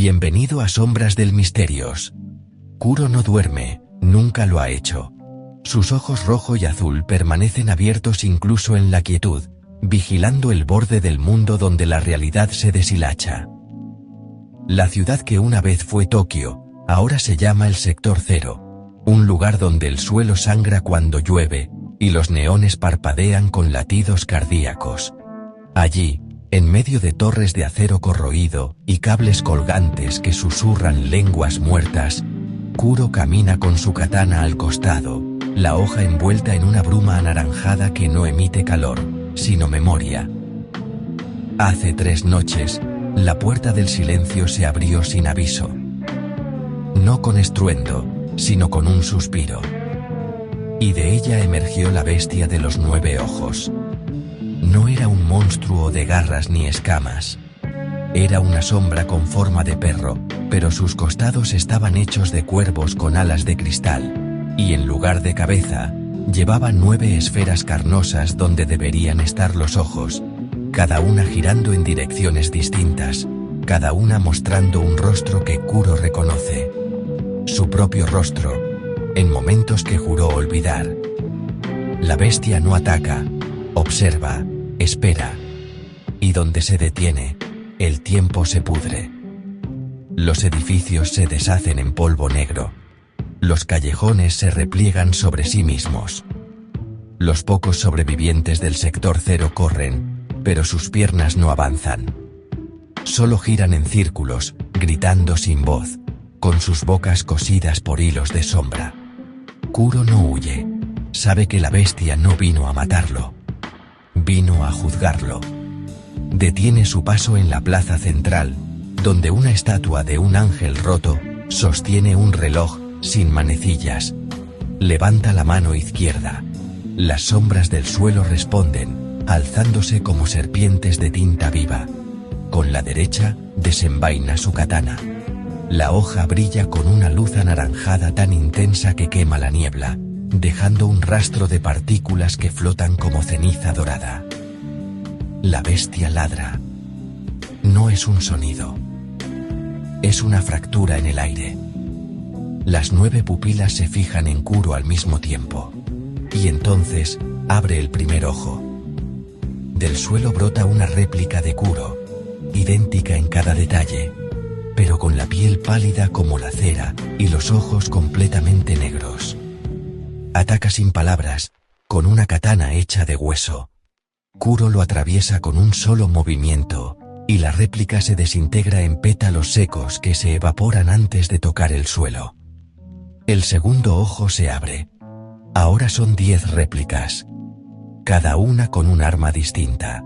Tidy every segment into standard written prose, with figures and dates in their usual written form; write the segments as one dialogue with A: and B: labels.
A: Bienvenido a Sombras del Misterios. Kuro no duerme, nunca lo ha hecho. Sus ojos rojo y azul permanecen abiertos incluso en la quietud, vigilando el borde del mundo donde la realidad se deshilacha. La ciudad que una vez fue Tokio, ahora se llama el Sector Cero, un lugar donde el suelo sangra cuando llueve, y los neones parpadean con latidos cardíacos. Allí, en medio de torres de acero corroído y cables colgantes que susurran lenguas muertas, Kuro camina con su katana al costado, la hoja envuelta en una bruma anaranjada que no emite calor, sino memoria. Hace 3 noches, la puerta del silencio se abrió sin aviso. No con estruendo, sino con un suspiro. Y de ella emergió la bestia de los 9 ojos. No era un monstruo de garras ni escamas. Era una sombra con forma de perro, pero sus costados estaban hechos de cuervos con alas de cristal, y en lugar de cabeza, llevaba 9 esferas carnosas donde deberían estar los ojos, cada una girando en direcciones distintas, cada una mostrando un rostro que Kuro reconoce. Su propio rostro, en momentos que juró olvidar. La bestia no ataca, observa, espera. Y donde se detiene, el tiempo se pudre. Los edificios se deshacen en polvo negro. Los callejones se repliegan sobre sí mismos. Los pocos sobrevivientes del Sector Cero corren, pero sus piernas no avanzan. Solo giran en círculos, gritando sin voz, con sus bocas cosidas por hilos de sombra. Kuro no huye. Sabe que la bestia no vino a matarlo. Vino a juzgarlo. Detiene su paso en la plaza central, donde una estatua de un ángel roto sostiene un reloj sin manecillas. Levanta la mano izquierda. Las sombras del suelo responden, alzándose como serpientes de tinta viva. Con la derecha, desenvaina su katana. La hoja brilla con una luz anaranjada tan intensa que quema la niebla, dejando un rastro de partículas que flotan como ceniza dorada. La bestia ladra. No es un sonido. Es una fractura en el aire. Las 9 pupilas se fijan en Kuro al mismo tiempo. Y entonces, abre el primer ojo. Del suelo brota una réplica de Kuro, idéntica en cada detalle, pero con la piel pálida como la cera y los ojos completamente negros. Ataca sin palabras, con una katana hecha de hueso. Kuro lo atraviesa con un solo movimiento, y la réplica se desintegra en pétalos secos que se evaporan antes de tocar el suelo. El segundo ojo se abre. Ahora son 10 réplicas. Cada una con un arma distinta.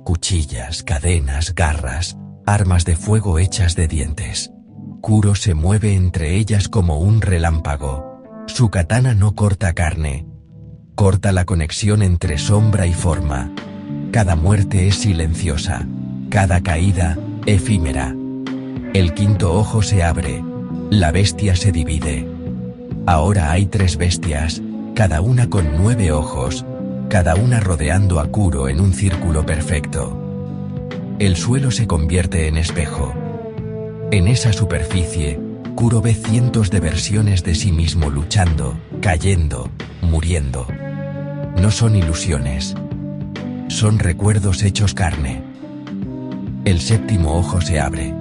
A: Cuchillas, cadenas, garras, armas de fuego hechas de dientes. Kuro se mueve entre ellas como un relámpago. Su katana no corta carne. Corta la conexión entre sombra y forma. Cada muerte es silenciosa. Cada caída, efímera. El quinto ojo se abre. La bestia se divide. Ahora hay 3 bestias, cada una con 9 ojos, cada una rodeando a Kuro en un círculo perfecto. El suelo se convierte en espejo. En esa superficie, Kuro ve cientos de versiones de sí mismo luchando, cayendo, muriendo. No son ilusiones. Son recuerdos hechos carne. El séptimo ojo se abre.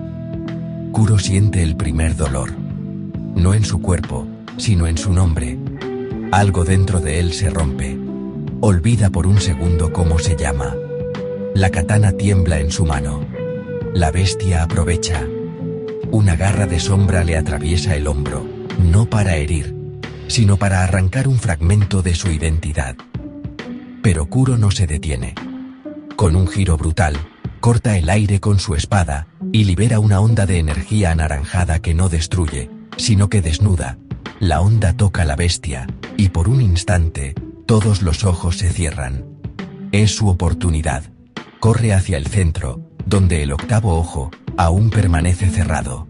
A: Kuro siente el primer dolor. No en su cuerpo, sino en su nombre. Algo dentro de él se rompe. Olvida por un segundo cómo se llama. La katana tiembla en su mano. La bestia aprovecha. Una garra de sombra le atraviesa el hombro, no para herir, sino para arrancar un fragmento de su identidad. Pero Kuro no se detiene. Con un giro brutal, corta el aire con su espada, y libera una onda de energía anaranjada que no destruye, sino que desnuda. La onda toca a la bestia, y por un instante, todos los ojos se cierran. Es su oportunidad. Corre hacia el centro, donde el octavo ojo aún permanece cerrado.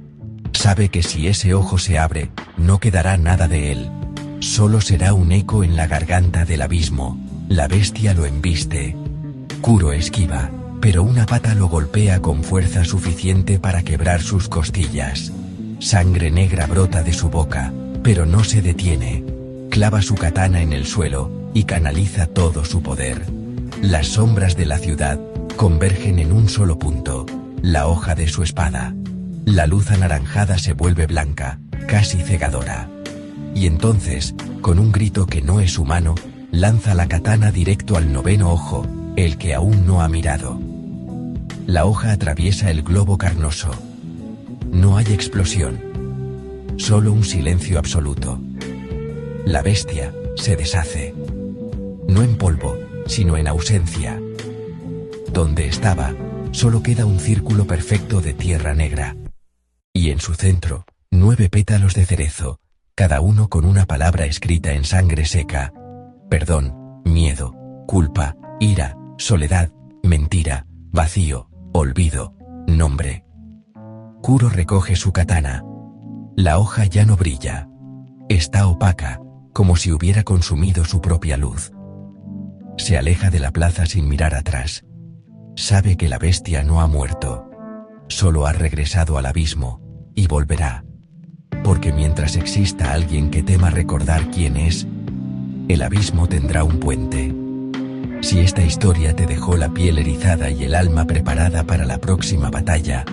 A: Sabe que si ese ojo se abre, no quedará nada de él. Solo será un eco en la garganta del abismo. La bestia lo embiste. Kuro esquiva. pero una pata lo golpea con fuerza suficiente para quebrar sus costillas. Sangre negra brota de su boca, pero no se detiene. Clava su katana en el suelo y canaliza todo su poder. Las sombras de la ciudad convergen en un solo punto, la hoja de su espada. La luz anaranjada se vuelve blanca, casi cegadora. Y entonces, con un grito que no es humano, lanza la katana directo al noveno ojo, el que aún no ha mirado. La hoja atraviesa el globo carnoso. No hay explosión. Solo un silencio absoluto. La bestia se deshace. No en polvo, sino en ausencia. Donde estaba, solo queda un círculo perfecto de tierra negra. Y en su centro, 9 pétalos de cerezo, cada uno con una palabra escrita en sangre seca. Perdón, miedo, culpa, ira, soledad, mentira, vacío, olvido, nombre. Kuro recoge su katana. La hoja ya no brilla. Está opaca, como si hubiera consumido su propia luz. Se aleja de la plaza sin mirar atrás. Sabe que la bestia no ha muerto. Solo ha regresado al abismo, y volverá. Porque mientras exista alguien que tema recordar quién es, el abismo tendrá un puente. Si esta historia te dejó la piel erizada y el alma preparada para la próxima batalla,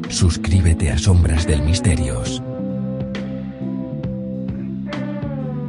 A: suscríbete a Sombras del Misterios.